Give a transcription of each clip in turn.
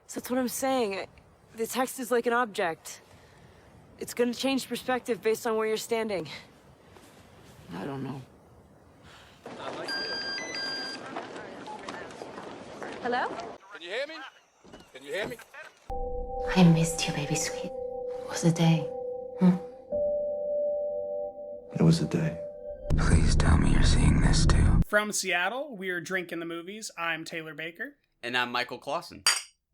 So that's what I'm saying. The text is like an object. It's gonna change perspective based on where you're standing. I don't know. Hello? Can you hear me? Can you hear me? I missed you, baby sweet. It was a day. It was a day. Please tell me you're seeing this too. From Seattle, we're drinking the movies. I'm Taylor Baker. And I'm Michael Clausen.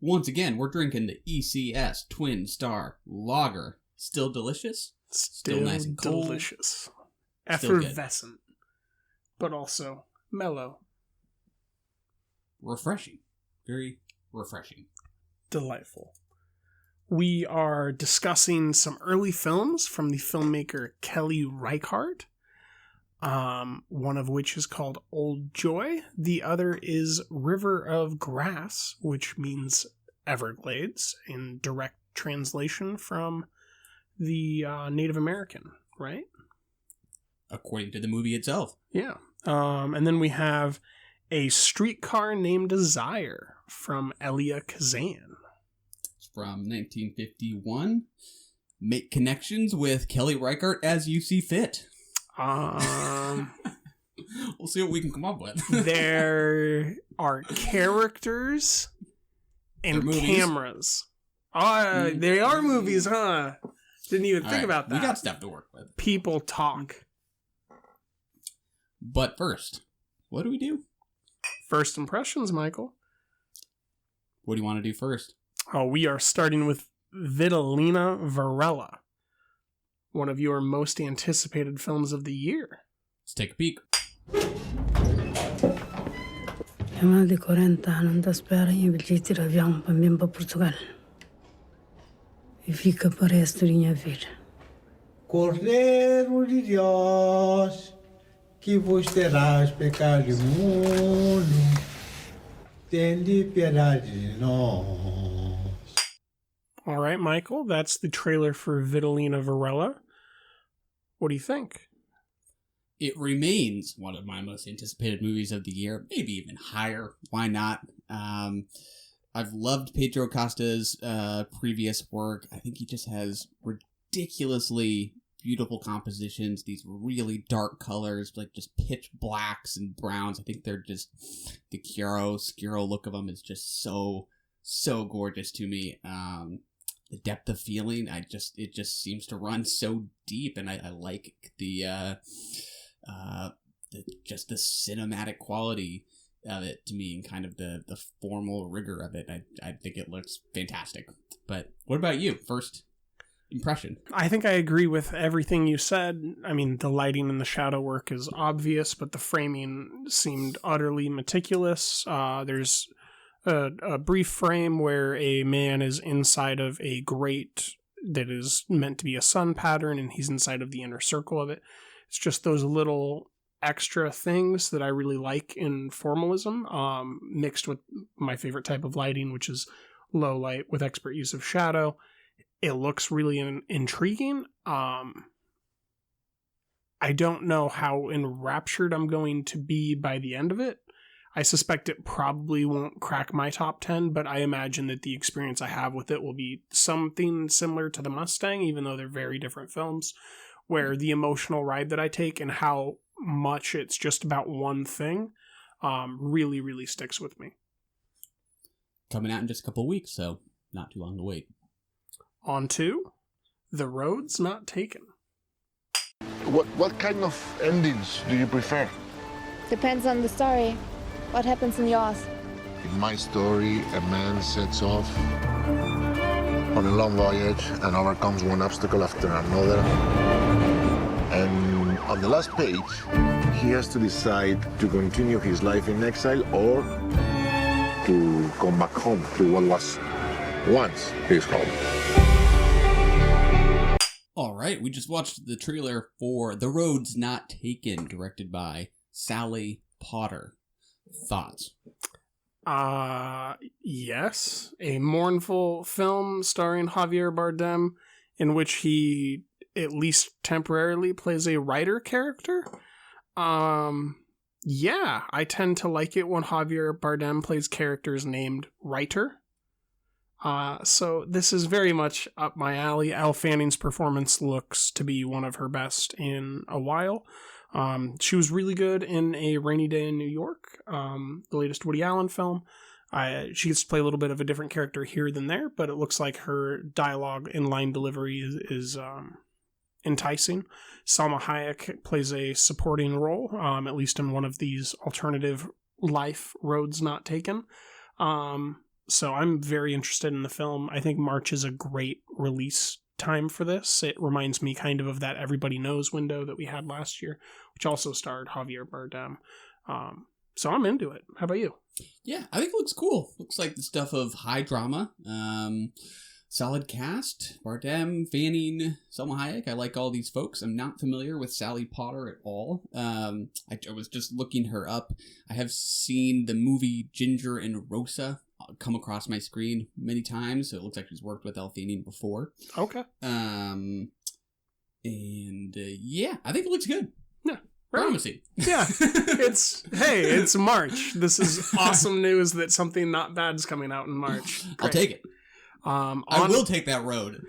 Once again, we're drinking the ECS Twin Star Lager. Still delicious. Still nice and cold. delicious. Still Effervescent. But also mellow. Refreshing. Very refreshing. Delightful. We are discussing some early films from the filmmaker Kelly Reichardt. One of which is called Old Joy. The other is River of Grass, which means Everglades in direct translation from the Native American, right? According to the movie itself. Yeah. And then we have A Streetcar Named Desire from Elia Kazan. It's from 1951. Make connections with Kelly Reichardt as you see fit. We'll see what we can come up with. There are characters and cameras. They are movies, huh? Didn't even think about that. We got stuff to work with. People talk. But first, what do we do? First impressions, Michael. What do you want to do first? Oh, we are starting with Vitalina Varela. One of your most anticipated films of the year. Let's take a peek. Há mais de 40 anos da espera em bilhete de avião para mim para Portugal. E fica para o resto da minha vida. Cordeiro de Deus, que vos terás pecado imundo, tende piedade de nós. All right, Michael, that's the trailer for Vitalina Varela. What do you think? It remains one of my most anticipated movies of the year, maybe even higher. Why not? I've loved Pedro Costa's previous work. I think he just has ridiculously beautiful compositions, these really dark colors, like just pitch blacks and browns. I think they're just, the chiaroscuro look of them is just so gorgeous to me. The depth of feeling, it just seems to run so deep, and I like the cinematic quality of it to me, and kind of the formal rigor of it. I think it looks fantastic. But what about you? First impression? I think I agree with everything you said. I mean, the lighting and the shadow work is obvious, but the framing seemed utterly meticulous. There's a brief frame where a man is inside of a grate that is meant to be a sun pattern, and he's inside of the inner circle of it. It's just those little extra things that I really like in formalism, mixed with my favorite type of lighting, which is low light with expert use of shadow. It looks really intriguing. I don't know how enraptured I'm going to be by the end of it. I suspect it probably won't crack my top 10, but I imagine that the experience I have with it will be something similar to The Mustang, even though they're very different films, where the emotional ride that I take and how much it's just about one thing really, really sticks with me. Coming out in just a couple of weeks, so not too long to wait. On to The Road's Not Taken. What kind of endings do you prefer? Depends on the story. What happens in yours? In my story, a man sets off on a long voyage and overcomes one obstacle after another. And on the last page, he has to decide to continue his life in exile or to come back home to what was once his home. All right, we just watched the trailer for The Road's Not Taken, directed by Sally Potter. Thoughts? Yes. A mournful film starring Javier Bardem in which he, at least temporarily, plays a writer character. Yeah, I tend to like it when Javier Bardem plays characters named writer. So this is very much up my alley. Elle Fanning's performance looks to be one of her best in a while. She was really good in A Rainy Day in New York, the latest Woody Allen film. She gets to play a little bit of a different character here than there, but it looks like her dialogue and line delivery is enticing. Salma Hayek plays a supporting role, at least in one of these alternative life roads not taken. So I'm very interested in the film. I think March is a great release time for this. It reminds me kind of that Everybody Knows window that we had last year, which also starred Javier Bardem. So I'm into it. How about you? Yeah, I think it looks cool. Looks like the stuff of high drama. Solid cast. Bardem, Fanning, Salma Hayek. I like all these folks. I'm not familiar with Sally Potter at all. I was just looking her up. I have seen the movie Ginger and Rosa come across my screen many times, so it looks like she's worked with Elle Fanning before. Okay. Yeah, I think it looks good. Yeah. Promising. Yeah. It's March. This is awesome news that something not bad's coming out in March. Great. I'll take it. I will take that road.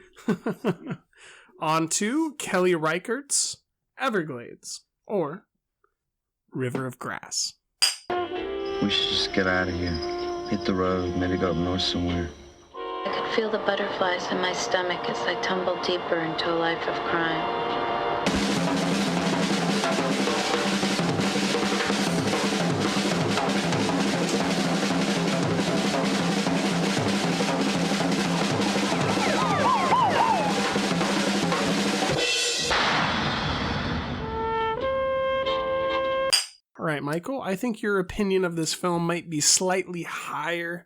On to Kelly Reichardt's Everglades, or River of Grass. We should just get out of here. Hit the road, maybe go up north somewhere. I could feel the butterflies in my stomach as I tumbled deeper into a life of crime. All right, Michael, I think your opinion of this film might be slightly higher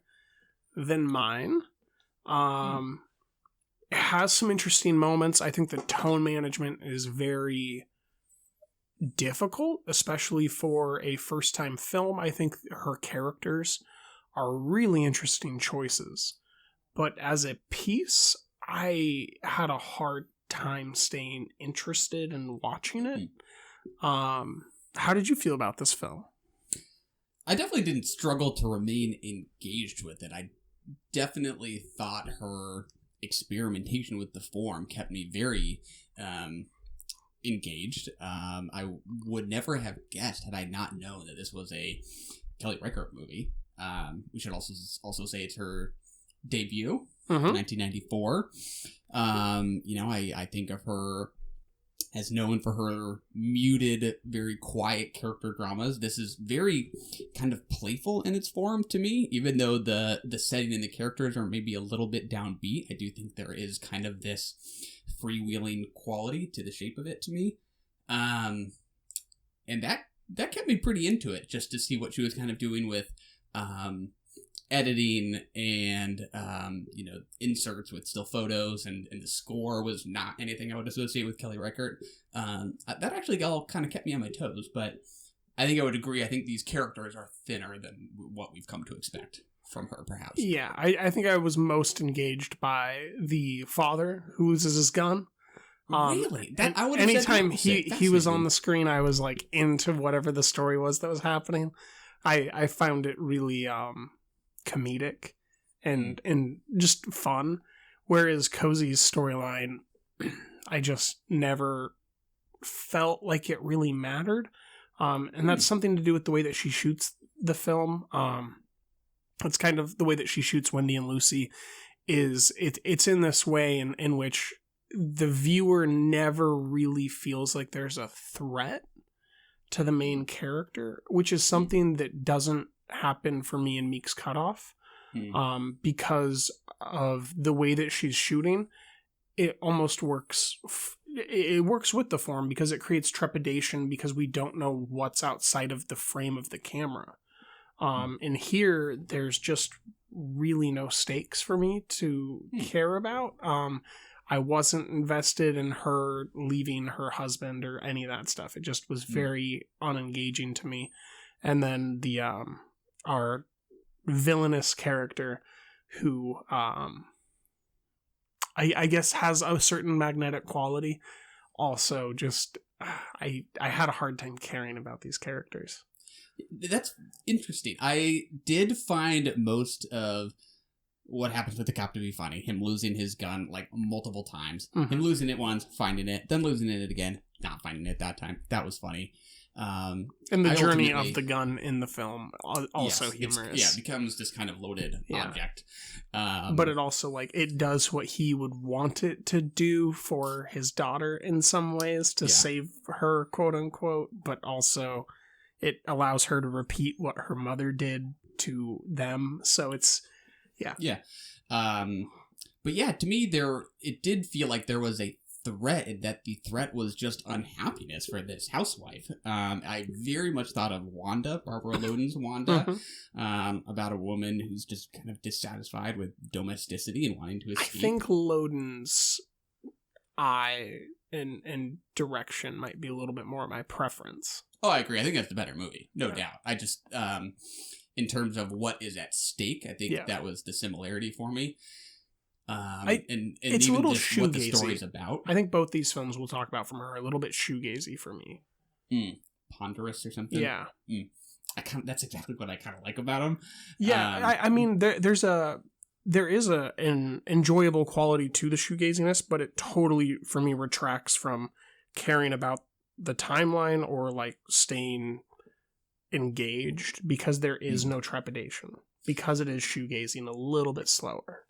than mine. It has some interesting moments. I think the tone management is very difficult, especially for a first-time film. I think her characters are really interesting choices. But as a piece, I had a hard time staying interested in watching it. How did you feel about this film? I definitely didn't struggle to remain engaged with it. I definitely thought her experimentation with the form kept me very engaged. I would never have guessed had I not known that this was a Kelly Reichardt movie. We should also say it's her debut, 1994. I think of her as known for her muted, very quiet character dramas. This is very kind of playful in its form to me, even though the setting and the characters are maybe a little bit downbeat. I do think there is kind of this freewheeling quality to the shape of it to me. And that kept me pretty into it, just to see what she was kind of doing with editing and inserts with still photos, and the score was not anything I would associate with Kelly Reichardt. That actually all kind of kept me on my toes, but I think I would agree. I think these characters are thinner than what we've come to expect from her, perhaps. Yeah, I think I was most engaged by the father who loses his gun. Really? I would have anytime he was on the screen, I was like into whatever the story was that was happening. I found it really comedic and just fun, whereas Cozy's storyline, I just never felt like it really mattered, and that's something to do with the way that she shoots the film. It's kind of the way that she shoots Wendy and Lucy. It's in this way in which the viewer never really feels like there's a threat to the main character, which is something that doesn't happen for me in Meek's Cutoff, because of the way that she's shooting. It almost works. It works with the form because it creates trepidation because we don't know what's outside of the frame of the camera. And here, there's just really no stakes for me to care about. I wasn't invested in her leaving her husband or any of that stuff. It just was very unengaging to me. And then the our villainous character who I guess has a certain magnetic quality, also just I had a hard time caring about these characters. That's interesting. I did find most of what happens with the cop to be funny. Him losing his gun like multiple times. Mm-hmm. Him losing it once, finding it, then losing it again, not finding it that time. That was funny. And the journey of the gun in the film also humorous. It becomes this kind of loaded object. But it also, like, it does what he would want it to do for his daughter in some ways to save her, quote unquote, but also it allows her to repeat what her mother did to them. So it's, but yeah, to me, it did feel like there was a threat, and that the threat was just unhappiness for this housewife. I very much thought of Wanda, Barbara Loden's Wanda, about a woman who's just kind of dissatisfied with domesticity and wanting to escape. I think Loden's eye and direction might be a little bit more my preference. Oh, I agree. I think that's the better movie, no doubt. I just, in terms of what is at stake, I think that was the similarity for me. And it's even a little just what the shoegazy. story's about. I think both these films we'll talk about from her are a little bit shoegazy for me. Ponderous or something? Yeah. That's exactly what I kind of like about them. Yeah, I mean, there is an enjoyable quality to the shoegaziness, but it totally, for me, retracts from caring about the timeline or, like, staying engaged, because there is no trepidation. Because it is shoegazing a little bit slower.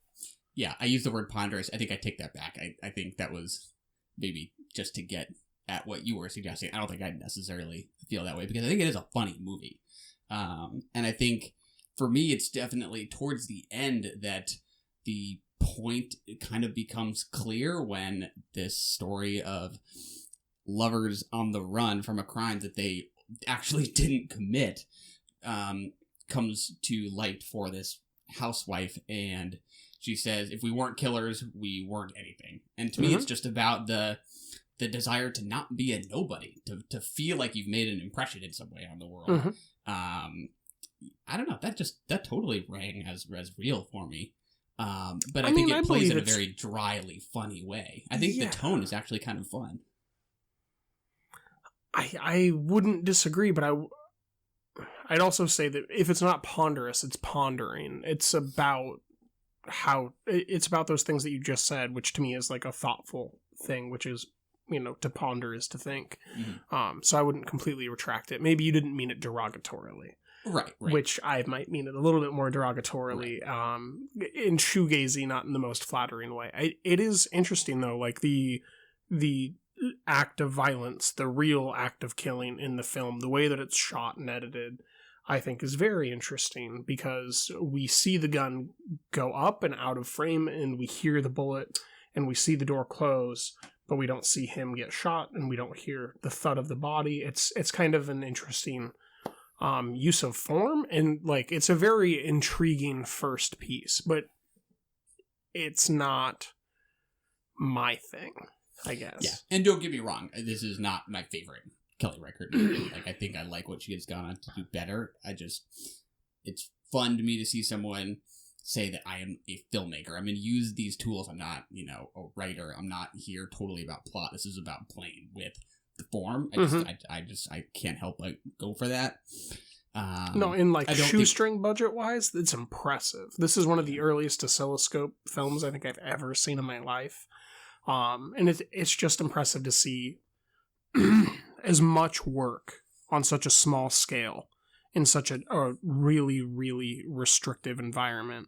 Yeah, I use the word ponderous. I think I take that back. I think that was maybe just to get at what you were suggesting. I don't think I necessarily feel that way, because I think it is a funny movie. And I think for me, it's definitely towards the end that the point kind of becomes clear, when this story of lovers on the run from a crime that they actually didn't commit comes to light for this housewife. And she says, if we weren't killers, we weren't anything. And to me, it's just about the desire to not be a nobody, to feel like you've made an impression in some way on the world. I don't know, that totally rang as real for me. But I think it plays in a very dryly funny way. I think the tone is actually kind of fun. I wouldn't disagree, but I'd also say that if it's not ponderous, it's pondering. It's about those things that you just said, which to me is like a thoughtful thing, which is, to ponder is to think. So I wouldn't completely retract it. Maybe you didn't mean it derogatorily. Right. Which I might mean it a little bit more derogatorily, in shoegazy, not in the most flattering way. It is interesting, though, like the act of violence, the real act of killing in the film, the way that it's shot and edited, I think is very interesting, because we see the gun go up and out of frame, and we hear the bullet, and we see the door close, but we don't see him get shot, and we don't hear the thud of the body. It's kind of an interesting use of form, and like it's a very intriguing first piece, but it's not my thing, I guess. Yeah, and don't get me wrong, this is not my favorite Kelly Reichardt movie. Like, I think I like what she has gone on to do better. It's fun to me to see someone say that I am a filmmaker. I'm going to use these tools. I'm not, a writer. I'm not here totally about plot. This is about playing with the form. I can't help but go for that. No, in like shoestring budget wise, it's impressive. This is one of the earliest oscilloscope films I think I've ever seen in my life. And it's just impressive to see as much work on such a small scale in such a really, really restrictive environment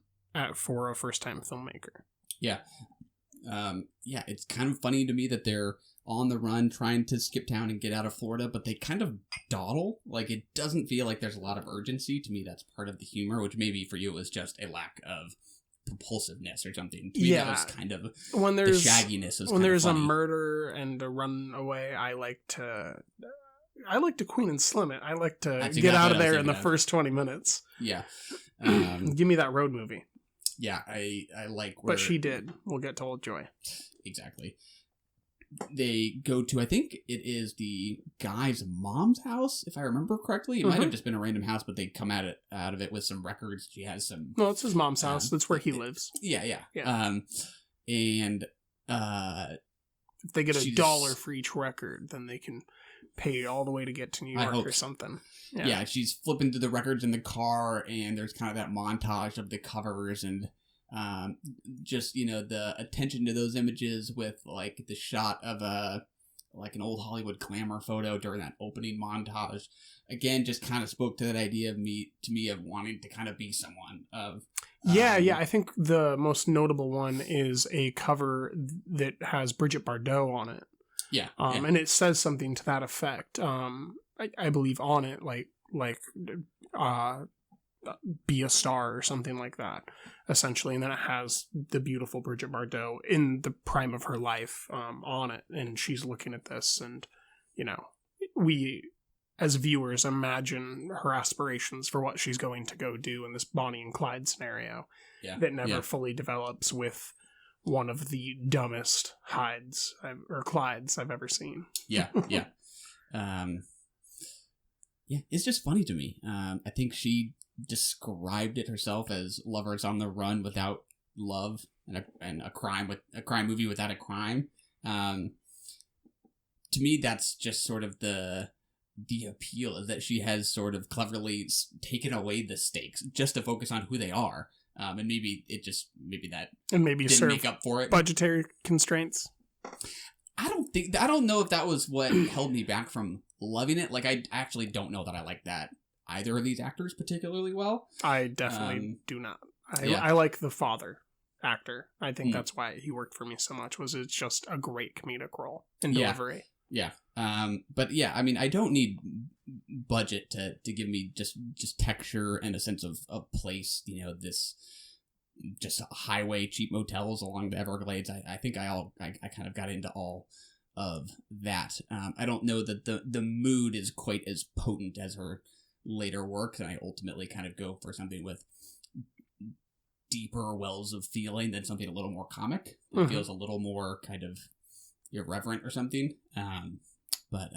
for a first-time filmmaker. Yeah. It's kind of funny to me that they're on the run trying to skip town and get out of Florida, but they kind of dawdle. Like, it doesn't feel like there's a lot of urgency. To me, that's part of the humor, which maybe for you was just a lack of propulsiveness or something. To me, that was kind of when the shagginess. When there's a murder and a runaway, I like to Queen and Slim it. I like to get out of there in the first 20 minutes. Yeah. Give me that road movie. Yeah, I like But she did. We'll get to Old Joy. Exactly. They go to, I think it is the guy's mom's house, if I remember correctly. It might have just been a random house, but they come out of it with some records. She has some... No, it's his mom's house. That's where he lives. Yeah. And if they get $1 for each record, then they can pay all the way to get to New York or something. Yeah, she's flipping through the records in the car, and there's kind of that montage of the covers, and Just, the attention to those images with like the shot of an old Hollywood glamour photo during that opening montage, again, just kind of spoke to that idea to me of wanting to kind of be someone of. Yeah, I think the most notable one is a cover that has Brigitte Bardot on it. Yeah, and it says something to that effect. I believe on it, like be a star or something like that, essentially. And then it has the beautiful Brigitte Bardot in the prime of her life on it, and she's looking at this, and we as viewers imagine her aspirations for what she's going to go do in this Bonnie and Clyde scenario that never fully develops, with one of the dumbest Hydes or Clydes I've ever seen. Yeah. It's just funny to me. I think she described it herself as lovers on the run without love, and a crime movie without a crime. To me, that's just sort of the appeal, is that she has sort of cleverly taken away the stakes just to focus on who they are. And maybe that didn't make up for it. Budgetary constraints. I don't know if that was what held me back from loving it. Like, I actually don't know that I like that either of these actors particularly well. I definitely do not. I like the father actor. I think that's why he worked for me so much. It's just a great comedic role and delivery. Yeah. But yeah, I mean, I don't need budget to give me just texture and a sense of place. This just highway cheap motels along the Everglades. I think I kind of got into all of that. I don't know that the mood is quite as potent as her later work, and I ultimately kind of go for something with deeper wells of feeling than something a little more comic. It feels a little more kind of irreverent or something. But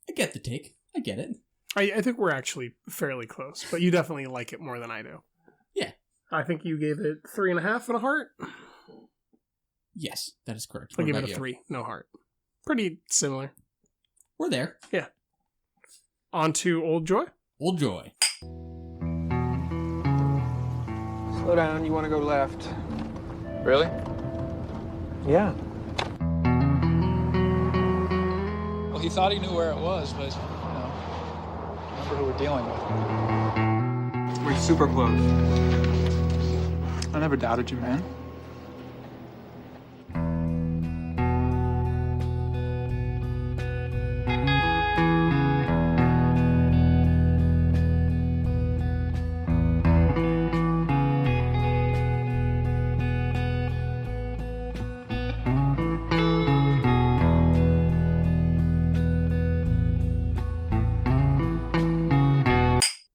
I get the take. I get it. I think we're actually fairly close, but you definitely like it more than I do. Yeah. I think you gave it 3.5 and a heart. Yes, that is correct. I give it a 3, no heart. Pretty similar. We're there. Yeah. On to Old Joy. Old Joy. Slow down, you want to go left. Really? Yeah. Well, he thought he knew where it was, but, remember who we're dealing with. We're super close. I never doubted you, man.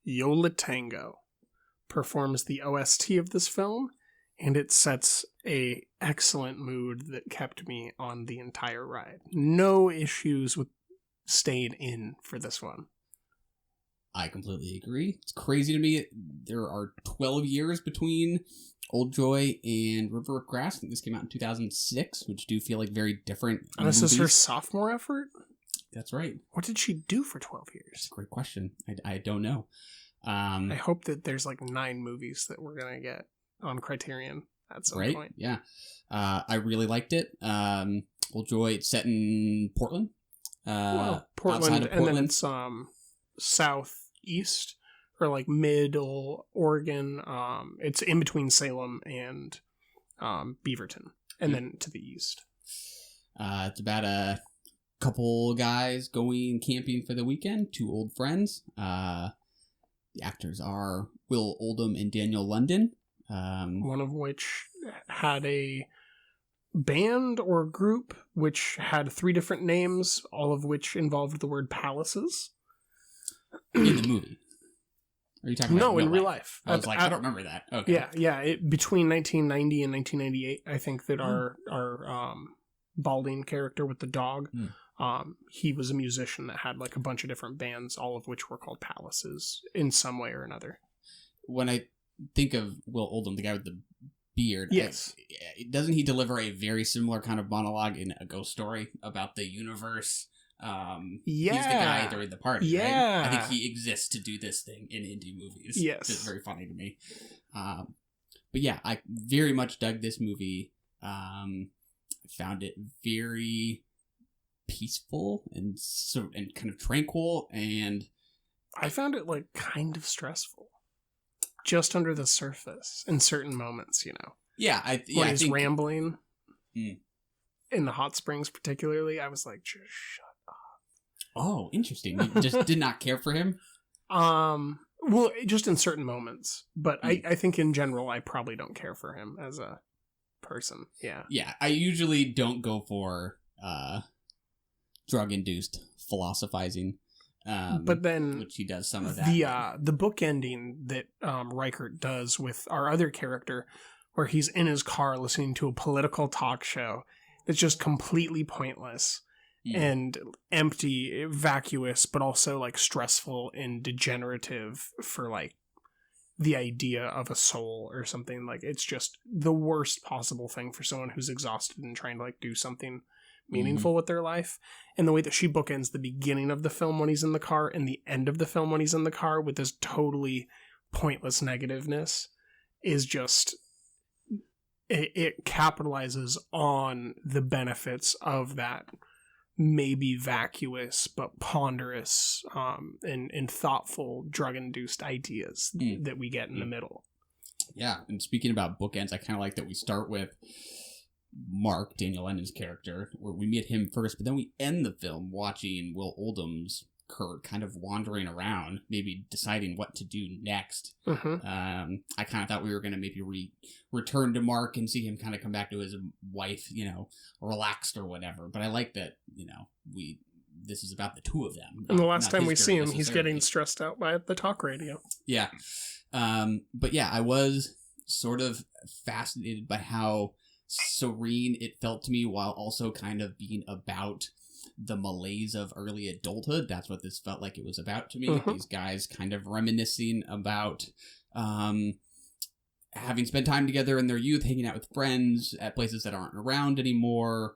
Yola Tango performs the OST of this film, and it sets a excellent mood that kept me on the entire ride. No issues with staying in for this one. I completely agree. It's crazy to me. There are 12 years between Old Joy and River of Grass. I think this came out in 2006, which do feel like very different And this is her sophomore effort? That's right. What did she do for 12 years? That's a great question. I don't know. I hope that there's like 9 movies that we're going to get on Criterion at some point. Yeah. I really liked it. Old Joy, it's set in Portland. Portland, outside of Portland. And then it's southeast or like middle Oregon. It's in between Salem and Beaverton, and then to the east. It's about a couple guys going camping for the weekend, 2 old friends. The actors are Will Oldham and Daniel London. One of which had a band or group which had 3 different names, all of which involved the word palaces. In the movie? Are you talking about in real life? I was I don't remember that. Okay. Yeah. Between 1990 and 1998, I think that our balding character with the dog, he was a musician that had like a bunch of different bands, all of which were called palaces in some way or another. When I think of Will Oldham, the guy with the beard, yes, doesn't he deliver a very similar kind of monologue in A Ghost Story about the universe? He's the guy during the party. Yeah, right? I think he exists to do this thing in indie movies. Yes, it's very funny to me. But yeah, I very much dug this movie. Found it very peaceful and kind of tranquil, and I found it like kind of stressful, just under the surface in certain moments. Yeah, when he's rambling in the hot springs, particularly, I was like, just shut up. Oh, interesting. You just did not care for him. Well, just in certain moments, but I think in general, I probably don't care for him as a person. Yeah, I usually don't go for drug-induced philosophizing, but then which he does some of that. The book ending that Reichert does with our other character, where he's in his car listening to a political talk show that's just completely pointless and empty, vacuous, but also like stressful and degenerative for like the idea of a soul or something. Like, it's just the worst possible thing for someone who's exhausted and trying to like do something meaningful with their life. And the way that she bookends the beginning of the film when he's in the car and the end of the film when he's in the car with this totally pointless negativeness is just, it capitalizes on the benefits of that maybe vacuous but ponderous and thoughtful drug-induced ideas that we get in the middle. Yeah, and speaking about bookends, I kind of like that we start with Mark, Daniel Lennon's character, where we meet him first, but then we end the film watching Will Oldham's Kurt kind of wandering around, maybe deciding what to do next. I kind of thought we were going to maybe return to Mark and see him kind of come back to his wife, relaxed or whatever. But I like that, this is about the two of them. And the last time we see him, he's getting stressed out by the talk radio. Yeah. But yeah, I was sort of fascinated by how serene it felt to me while also kind of being about the malaise of early adulthood. That's what this felt like it was about to me. These guys kind of reminiscing about having spent time together in their youth, hanging out with friends at places that aren't around anymore,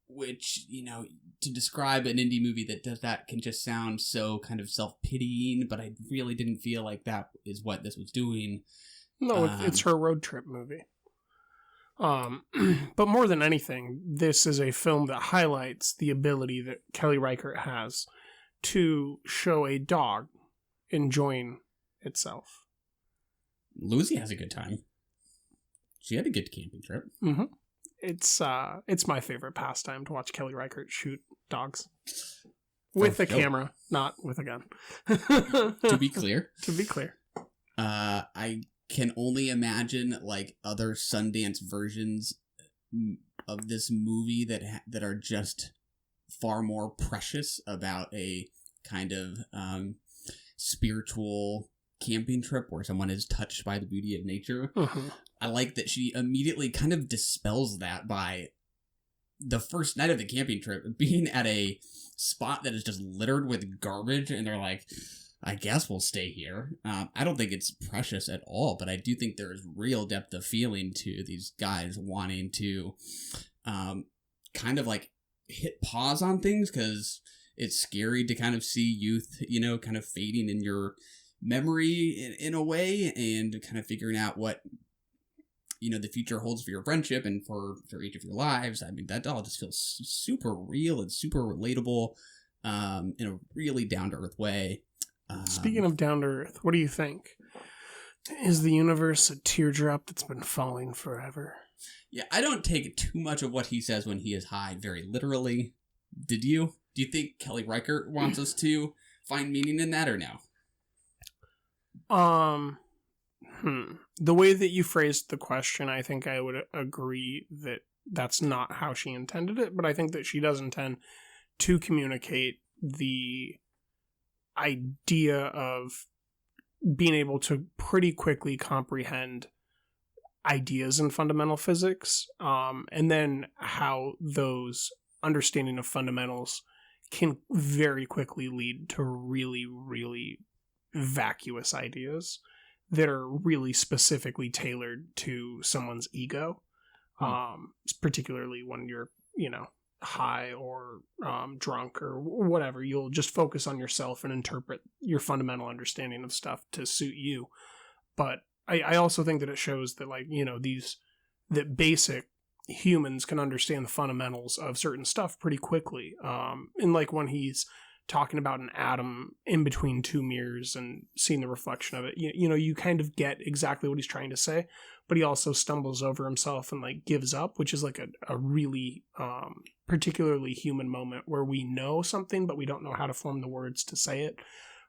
which, to describe an indie movie that does that can just sound so kind of self-pitying, but I really didn't feel like that is what this was doing. No, it's her road trip movie. But more than anything, this is a film that highlights the ability that Kelly Reichardt has to show a dog enjoying itself. Lucy has a good time. She had a good camping trip. It's my favorite pastime to watch Kelly Reichardt shoot dogs. With a camera, not with a gun. To be clear. I can only imagine like other Sundance versions of this movie that are just far more precious about a kind of spiritual camping trip where someone is touched by the beauty of nature. I like that she immediately kind of dispels that by the first night of the camping trip being at a spot that is just littered with garbage, and they're like, I guess we'll stay here. I don't think it's precious at all, but I do think there is real depth of feeling to these guys wanting to kind of like hit pause on things, because it's scary to kind of see youth, kind of fading in your memory in a way, and kind of figuring out what, the future holds for your friendship and for each of your lives. I mean, that all just feels super real and super relatable in a really down-to-earth way. Speaking of down to earth, what do you think? Is the universe a teardrop that's been falling forever? Yeah, I don't take too much of what he says when he is high very literally. Did you? Do you think Kelly Reichardt wants us to find meaning in that, or no? The way that you phrased the question, I think I would agree that that's not how she intended it, but I think that she does intend to communicate the idea of being able to pretty quickly comprehend ideas in fundamental physics, and then how those understanding of fundamentals can very quickly lead to really, really vacuous ideas that are really specifically tailored to someone's ego, particularly when you're, high or drunk or whatever. You'll just focus on yourself and interpret your fundamental understanding of stuff to suit you. But I also think that it shows that, like, you know, that basic humans can understand the fundamentals of certain stuff pretty quickly. And like when he's talking about an atom in between two mirrors and seeing the reflection of it, you know, you kind of get exactly what he's trying to say, but he also stumbles over himself and like gives up, which is like a really particularly human moment where we know something, but we don't know how to form the words to say it.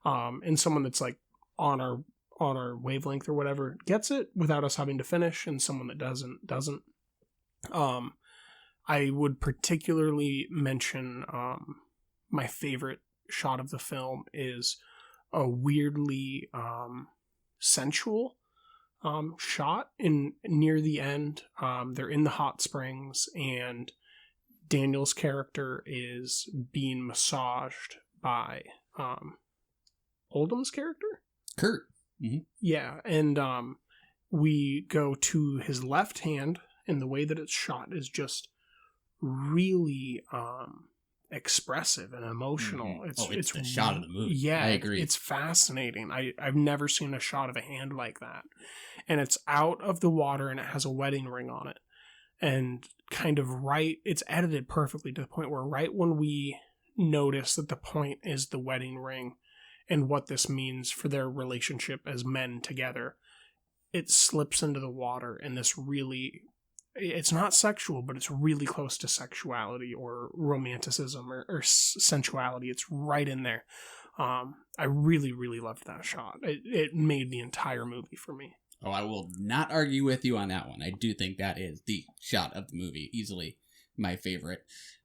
And someone that's like on our wavelength or whatever gets it without us having to finish, and someone that doesn't. I would particularly mention my favorite shot of the film is a weirdly sensual shot in near the end. They're in the hot springs, and Daniel's character is being massaged by Oldham's character, Kurt. Mm-hmm. Yeah, and we go to his left hand, and the way that it's shot is just really expressive and emotional. Mm-hmm. It's the shot of the movie. Yeah, I agree. It's fascinating. I've never seen a shot of a hand like that. And it's out of the water, and it has a wedding ring on it. And kind of it's edited perfectly to the point where right when we notice that the point is the wedding ring and what this means for their relationship as men together, it slips into the water, and this really... It's not sexual, but it's really close to sexuality or romanticism or sensuality. It's right in there. I really, really loved that shot. It made the entire movie for me. Oh, I will not argue with you on that one. I do think that is the shot of the movie. Easily my favorite.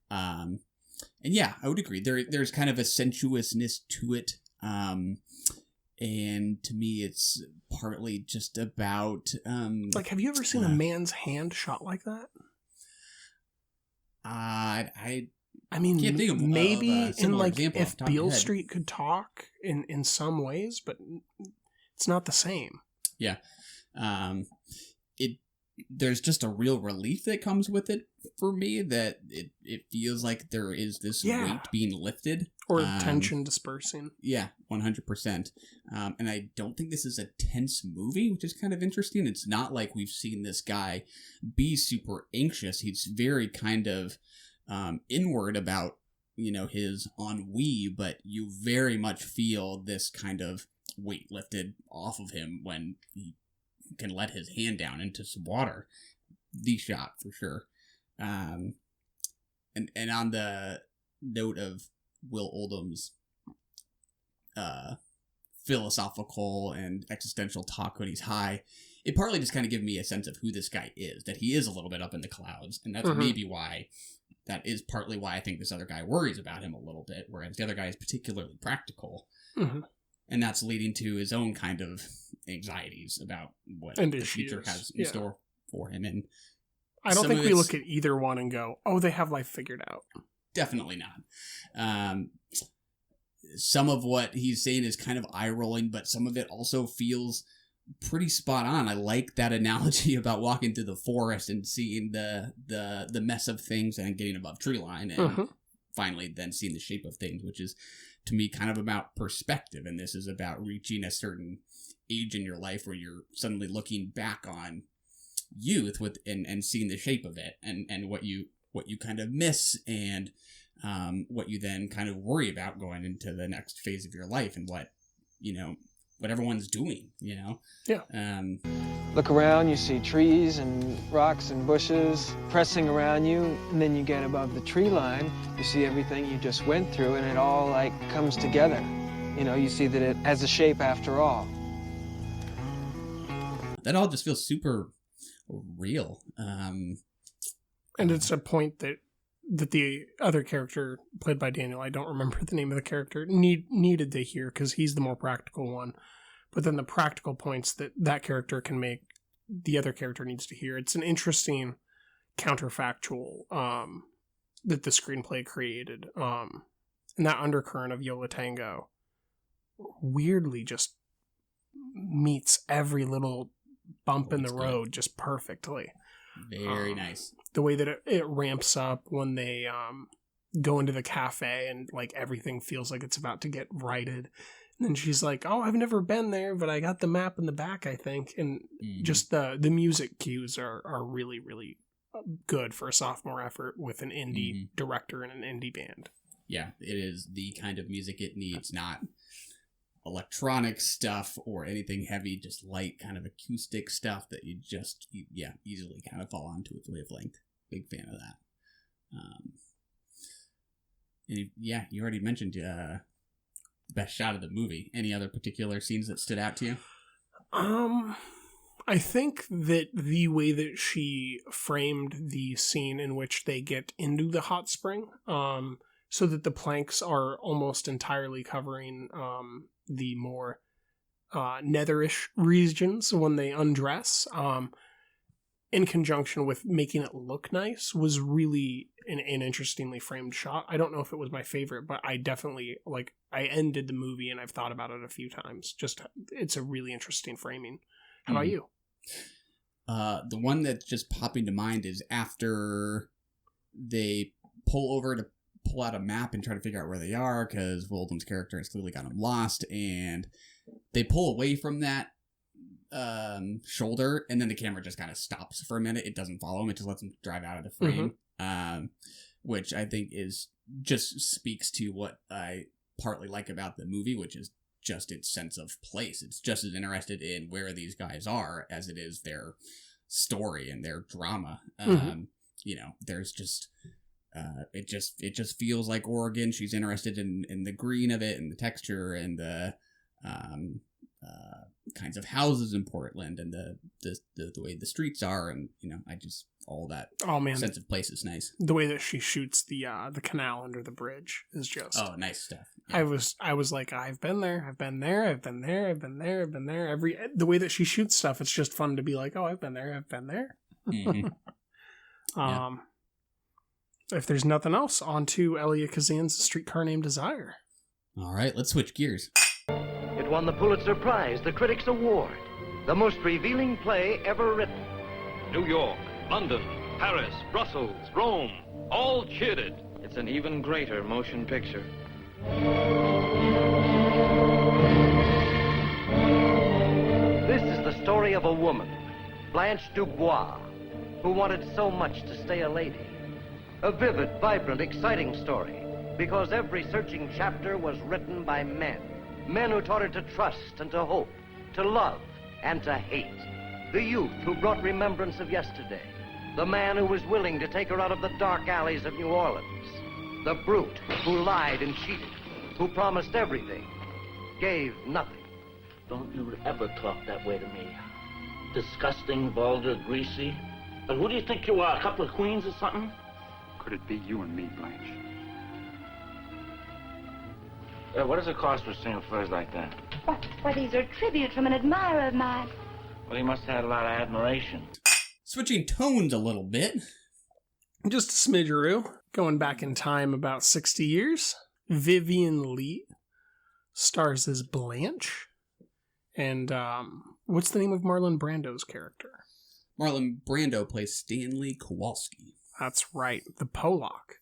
And yeah, I would agree. There's kind of a sensuousness to it. And to me, it's partly just about... like, have you ever seen a man's hand shot like that? I mean, can't think of maybe in, like, if Beale Street Street could talk in some ways, but it's not the same. Yeah. There's just a real relief that comes with it for me, that it feels like there is this weight being lifted. Or tension dispersing. Yeah, 100%. And I don't think this is a tense movie, which is kind of interesting. It's not like we've seen this guy be super anxious. He's very kind of inward about, you know, his ennui, but you very much feel this kind of weight lifted off of him when he can let his hand down into some water. The shot, for sure. And on the note of Will Oldham's philosophical and existential talk when he's high, it partly just kind of gives me a sense of who this guy is, that he is a little bit up in the clouds, and that's maybe why, that is partly why I think this other guy worries about him a little bit, whereas the other guy is particularly practical. And that's leading to his own kind of anxieties about what the future has in store for him. And I don't think we look at either one and go, oh, they have life figured out. Definitely not. Some of what he's saying is kind of eye-rolling, but some of it also feels pretty spot on. I like that analogy about walking through the forest and seeing the mess of things and getting above tree line, and finally then seeing the shape of things, which is, to me, kind of about perspective. And this is about reaching a certain age in your life where you're suddenly looking back on youth and seeing the shape of it, and what you kind of miss, and what you then kind of worry about going into the next phase of your life, and what everyone's doing, Yeah. Look around, you see trees and rocks and bushes pressing around you, and then you get above the tree line, you see everything you just went through, and it all like comes together. You see that it has a shape after all. That all just feels super real. And it's a point that the other character played by Daniel, I don't remember the name of the character, needed to hear, because he's the more practical one. But then the practical points that character can make, the other character needs to hear. It's an interesting counterfactual that the screenplay created. And that undercurrent of Yo La Tengo weirdly just meets every little bump in the road just perfectly. Very nice. The way that it ramps up when they go into the cafe, and like everything feels like it's about to get righted. And she's like, "Oh, I've never been there, but I got the map in the back, I think." And just the music cues are really, really good for a sophomore effort with an indie director and an indie band. Yeah, it is the kind of music it needs, not electronic stuff or anything heavy, just light kind of acoustic stuff that you just, easily kind of fall onto its wavelength. Big fan of that. And you already mentioned best shot of the movie. Any other particular scenes that stood out to you? I think that the way that she framed the scene in which they get into the hot spring, so that the planks are almost entirely covering the more netherish regions when they undress, in conjunction with making it look nice, was really an interestingly framed shot. I don't know if it was my favorite, but I definitely, I ended the movie and I've thought about it a few times. Just, it's a really interesting framing. How about you? The one that's just popping to mind is after they pull over to pull out a map and try to figure out where they are, because Waldman's character has clearly got them lost, and they pull away from that shoulder, and then the camera just kind of stops for a minute. It doesn't follow him. It just lets him drive out of the frame, which I think just speaks to what I partly like about the movie, which is just its sense of place. It's just as interested in where these guys are as it is their story and their drama. There's just it just feels like Oregon. She's interested in the green of it and the texture and the kinds of houses in Portland and the way the streets are, and I just all that sense of place is nice. The way that she shoots the canal under the bridge is just nice stuff. Yeah. I was like, I've been there. The way that she shoots stuff, it's just fun to be like, oh, I've been there. Mm-hmm. If there's nothing else, on to Elia Kazan's Streetcar Named Desire. All right, let's switch gears. It won the Pulitzer Prize, the Critics' Award, the most revealing play ever written. New York, London, Paris, Brussels, Rome, all cheered it. It's an even greater motion picture. This is the story of a woman, Blanche Dubois, who wanted so much to stay a lady. A vivid, vibrant, exciting story, because every searching chapter was written by men. Men who taught her to trust and to hope, to love and to hate. The youth who brought remembrance of yesterday. The man who was willing to take her out of the dark alleys of New Orleans. The brute who lied and cheated, who promised everything, gave nothing. Don't you ever talk that way to me. Disgusting, vulgar, greasy. And who do you think you are, a couple of queens or something? Could it be you and me, Blanche? What does it cost for seeing furs like that? Why, these are tribute from an admirer of mine. Well, he must have had a lot of admiration. Switching tones a little bit. Just a smidgeroo. Going back in time about 60 years. Vivian Lee stars as Blanche. And what's the name of Marlon Brando's character? Marlon Brando plays Stanley Kowalski. That's right, the Polak.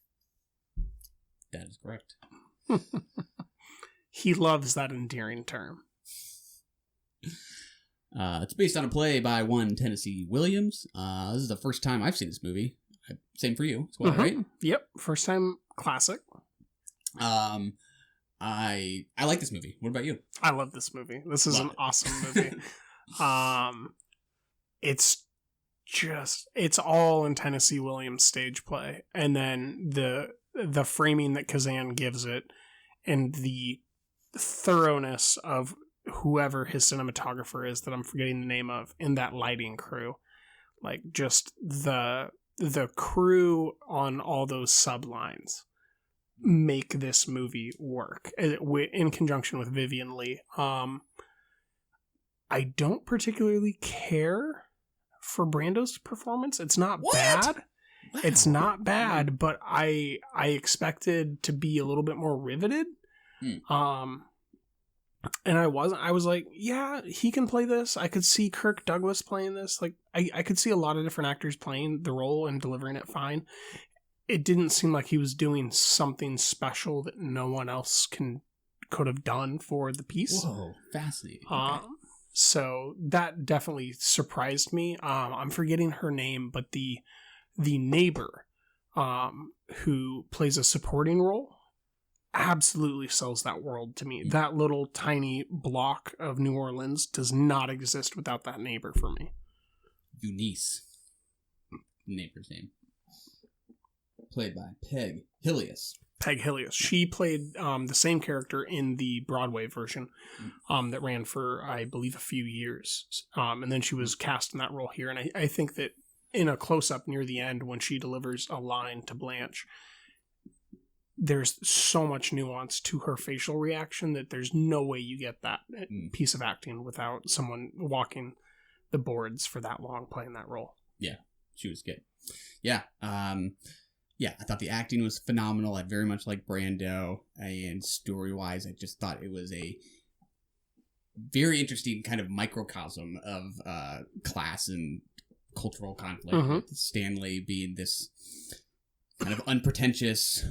That is correct. He loves that endearing term. It's based on a play by one Tennessee Williams. This is the first time I've seen this movie. Same for you as well, right? Yep, first time classic. I like this movie. What about you? I love this movie. This is an awesome movie. It's all in Tennessee Williams' stage play, and then the framing that Kazan gives it, and the thoroughness of whoever his cinematographer is that I'm forgetting the name of in that lighting crew, like just the crew on all those sublines make this movie work in conjunction with Vivian Lee. I don't particularly care for Brando's performance. It's not bad. Wow. It's not bad, but I expected to be a little bit more riveted. And I wasn't. I was like, yeah, he can play this. I could see Kirk Douglas playing this. Like, I could see a lot of different actors playing the role and delivering it fine. It didn't seem like he was doing something special that no one else can could have done for the piece. Whoa, fascinating. Okay. So that definitely surprised me. I'm forgetting her name, but the neighbor who plays a supporting role absolutely sells that world to me. That little tiny block of New Orleans does not exist without that neighbor for me. Eunice, neighbor's name, played by Peg Hillius. She played the same character in the Broadway version that ran for, I believe, a few years. And then she was cast in that role here. And I think that in a close-up near the end, when she delivers a line to Blanche, there's so much nuance to her facial reaction that there's no way you get that piece of acting without someone walking the boards for that long playing that role. Yeah, she was good. Yeah, I thought the acting was phenomenal. I very much like Brando, and story-wise, I just thought it was a very interesting kind of microcosm of class and cultural conflict. With Stanley being this kind of unpretentious,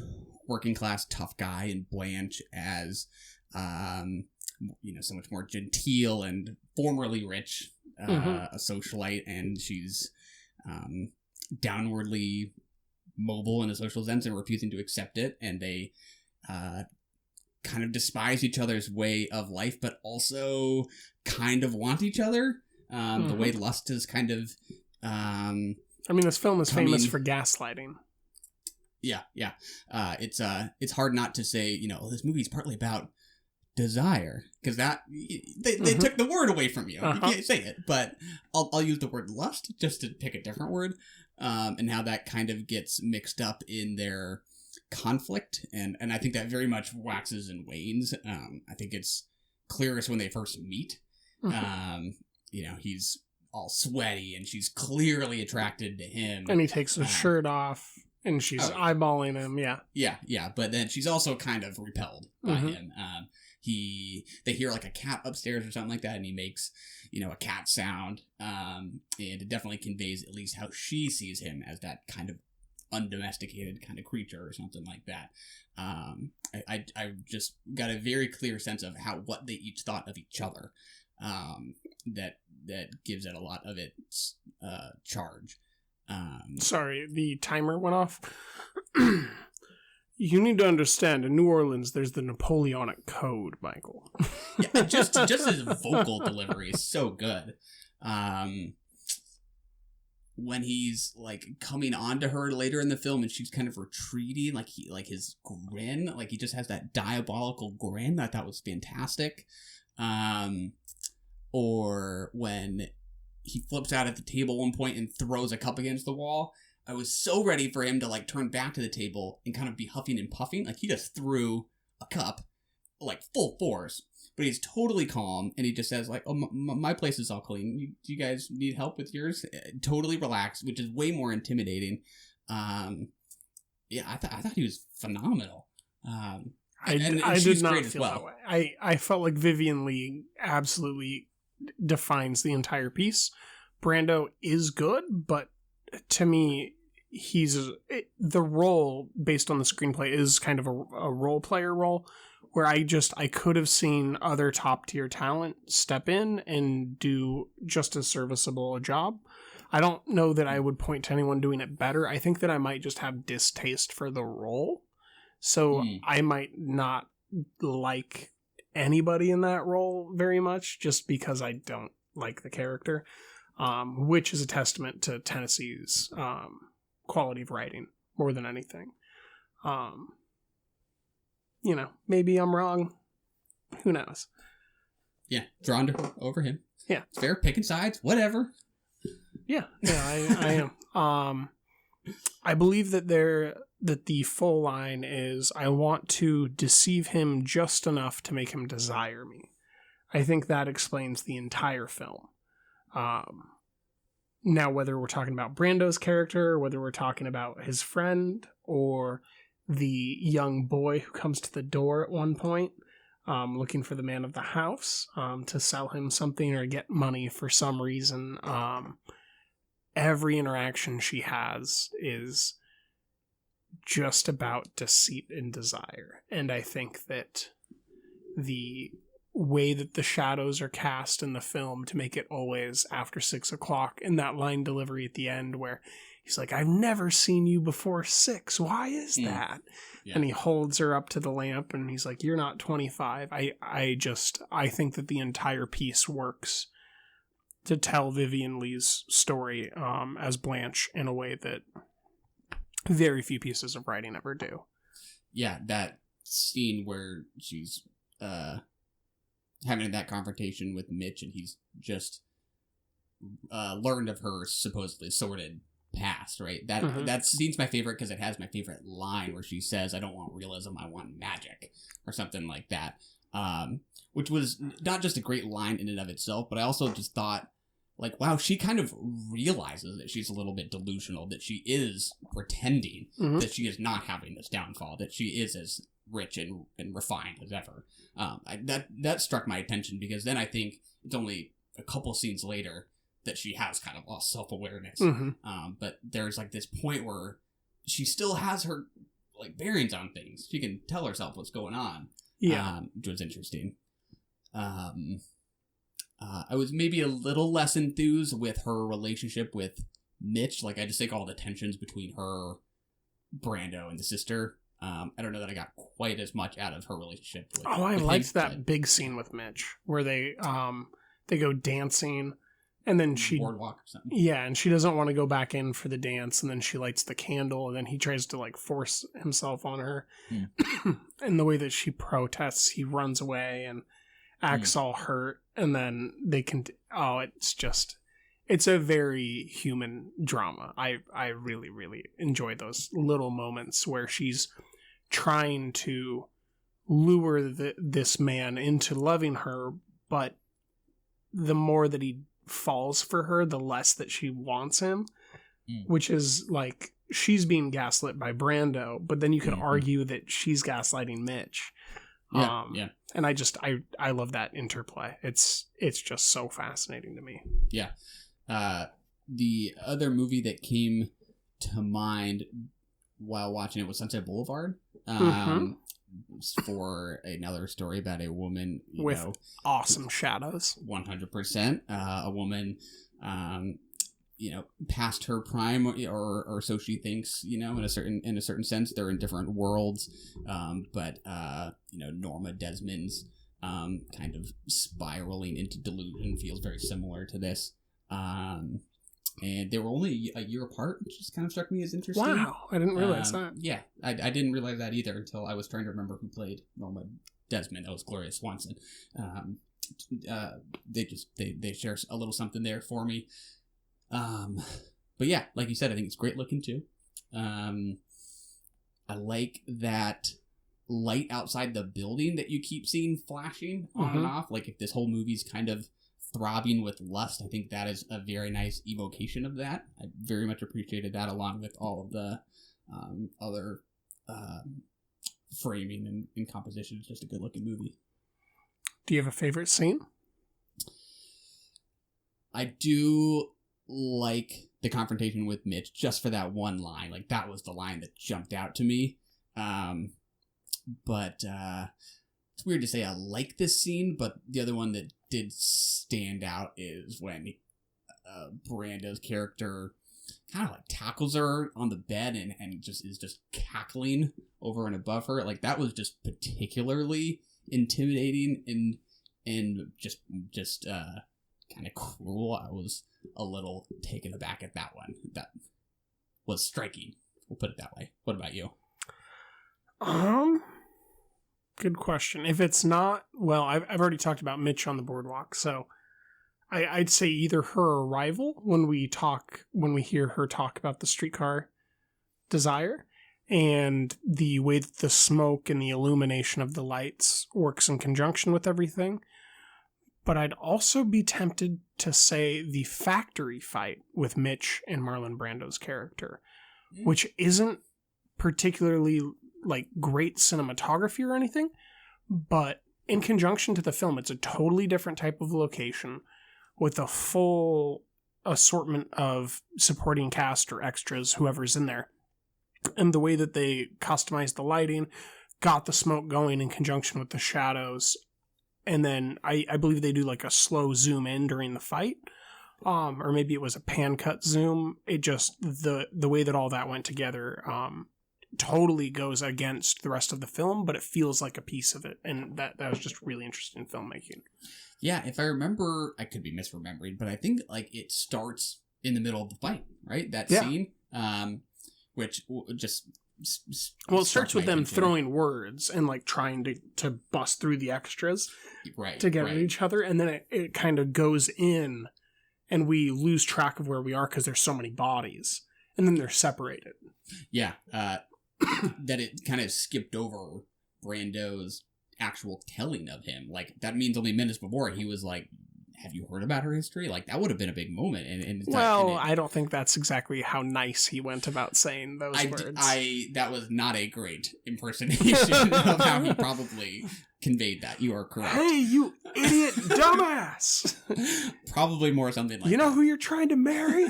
working-class tough guy, and Blanche as, so much more genteel and formerly rich, a socialite, and she's downwardly mobile in a social sense and refusing to accept it, and they kind of despise each other's way of life, but also kind of want each other. The way lust is kind of this film is famous for gaslighting. Yeah. It's hard not to say, this movie's partly about desire, because that they took the word away from you. You can't say it, but I'll use the word lust just to pick a different word, and how that kind of gets mixed up in their conflict, and I think that very much waxes and wanes. I think it's clearest when they first meet. He's all sweaty, and she's clearly attracted to him, and he takes his shirt off. And she's eyeballing him, Yeah, but then she's also kind of repelled by him. They hear like a cat upstairs or something like that, and he makes, a cat sound. And it definitely conveys at least how she sees him, as that kind of undomesticated kind of creature or something like that. I just got a very clear sense of what they each thought of each other. That gives it a lot of its charge. Sorry, the timer went off. You need to understand, in New Orleans, there's the Napoleonic Code, Michael. Yeah, just his vocal delivery is so good. When he's like coming on to her later in the film, and she's kind of retreating, like his grin, like he just has that diabolical grin. I thought was fantastic. Or when he flips out at the table at one point and throws a cup against the wall. I was so ready for him to turn back to the table and kind of be huffing and puffing. Like he just threw a cup full force, but he's totally calm, and he just says my place is all clean. Do you guys need help with yours? Totally relaxed, which is way more intimidating. I thought he was phenomenal. I did not feel that way. I felt like Vivian Leigh absolutely defines the entire piece. Brando is good, but to me, the role based on the screenplay is kind of a role player role, where I could have seen other top tier talent step in and do just as serviceable a job. I don't know that I would point to anyone doing it better. I think that I might just have distaste for the role, so I might not like anybody in that role very much, just because I don't like the character, which is a testament to Tennessee's quality of writing more than anything. Maybe I'm wrong. Who knows? Yeah, drawn to her over him. Yeah, it's fair, picking sides, whatever. Yeah, I am. I believe that the full line is, I want to deceive him just enough to make him desire me. I think that explains the entire film. Now, whether we're talking about Brando's character, whether we're talking about his friend, or the young boy who comes to the door at one point, looking for the man of the house to sell him something or get money for some reason, every interaction she has is just about deceit and desire. And I think that the way that the shadows are cast in the film to make it always after 6 o'clock, and that line delivery at the end where he's like, I've never seen you before 6. Why is that? Yeah. And he holds her up to the lamp and he's like, you're not 25. I think that the entire piece works to tell Vivian Lee's story as Blanche in a way that very few pieces of writing ever do. Yeah, that scene where she's having that confrontation with Mitch and he's just learned of her supposedly sordid past, right? That scene's my favorite because it has my favorite line where she says, I don't want realism, I want magic, or something like that. Which was not just a great line in and of itself, but I also just thought, like, wow, she kind of realizes that she's a little bit delusional, that she is pretending that she is not having this downfall, that she is as rich and refined as ever. That struck my attention because then I think it's only a couple scenes later that she has kind of lost self-awareness. But there's like this point where she still has her like bearings on things. She can tell herself what's going on. Yeah. Which was interesting. I was maybe a little less enthused with her relationship with Mitch. Like, I just think all the tensions between her, Brando, and the sister. I don't know that I got quite as much out of her relationship. I liked that big scene with Mitch where they go dancing. And then she boardwalk or something. Yeah, and she doesn't want to go back in for the dance, and then she lights the candle, and then he tries to like force himself on her. And the way that she protests, he runs away and acts all hurt, and then they can. It's a very human drama. I really, really enjoy those little moments where she's trying to lure this man into loving her, but the more that he falls for her, the less that she wants him, which is like she's being gaslit by Brando, but then you could argue that she's gaslighting Mitch. Yeah. And I love that interplay. It's just so fascinating to me. Yeah. The other movie that came to mind while watching it was Sunset Boulevard. For another story about a woman with awesome shadows. 100%. A woman, past her prime, or so she thinks. In a certain sense, they're in different worlds. But Norma Desmond's kind of spiraling into delusion feels very similar to this. And they were only a year apart, which just kind of struck me as interesting. Wow, I didn't realize that. Yeah, I didn't realize that either until I was trying to remember who played Norma Desmond. That was Gloria Swanson. They share a little something there for me. But yeah, like you said, I think it's great looking too. I like that light outside the building that you keep seeing flashing on and off. Like if this whole movie's kind of throbbing with lust, I think that is a very nice evocation of that. I very much appreciated that, along with all of the other framing and composition. It's just a good looking movie. Do you have a favorite scene? I do like the confrontation with Mitch just for that one line. Like that was the line that jumped out to me. But it's weird to say I like this scene, but the other one that did stand out is when Brando's character kind of like tackles her on the bed and just is just cackling over and above her. Like that was just particularly intimidating and just kind of cruel. I was a little taken aback at that one. That was striking. We'll put it that way. What about you? Good question. If it's not, well, I've already talked about Mitch on the boardwalk, so I'd say either her arrival when we hear her talk about the streetcar desire, and the way that the smoke and the illumination of the lights works in conjunction with everything. But I'd also be tempted to say the factory fight with Mitch and Marlon Brando's character, which isn't particularly like great cinematography or anything, but in conjunction to the film, it's a totally different type of location with a full assortment of supporting cast or extras, whoever's in there. And the way that they customized the lighting, got the smoke going in conjunction with the shadows, and then I believe they do like a slow zoom in during the fight. Or maybe it was a pan cut zoom. It just, the way that all that went together, totally goes against the rest of the film, but it feels like a piece of it. And that was just really interesting filmmaking. Yeah, if I remember, I could be misremembering, but I think like it starts in the middle of the fight, right? That scene, which just... Well, it starts with them throwing words and like trying to bust through the extras to get at each other. And then it kind of goes in and we lose track of where we are because there's so many bodies. And then they're separated. Yeah. That it kind of skipped over Brando's actual telling of him. Like, that means only minutes before he was like, have you heard about her history? Like, that would have been a big moment. I don't think that's exactly how nice he went about saying those words. That was not a great impersonation of how he probably conveyed that. You are correct. Hey, you idiot dumbass! Probably more something like you know who you're trying to marry?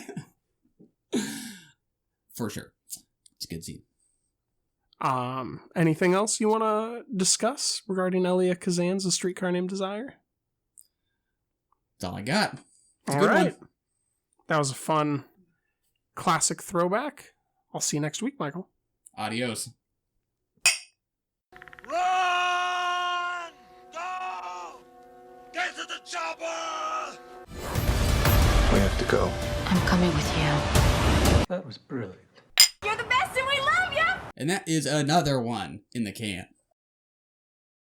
For sure. It's a good scene. Anything else you want to discuss regarding Elia Kazan's A Streetcar Named Desire? That's all I got. All right. That was a fun classic throwback. I'll see you next week, Michael. Adios. Run! Go! Get to the chopper! We have to go. I'm coming with you. That was brilliant. You're the best and we love you! And that is another one in the can.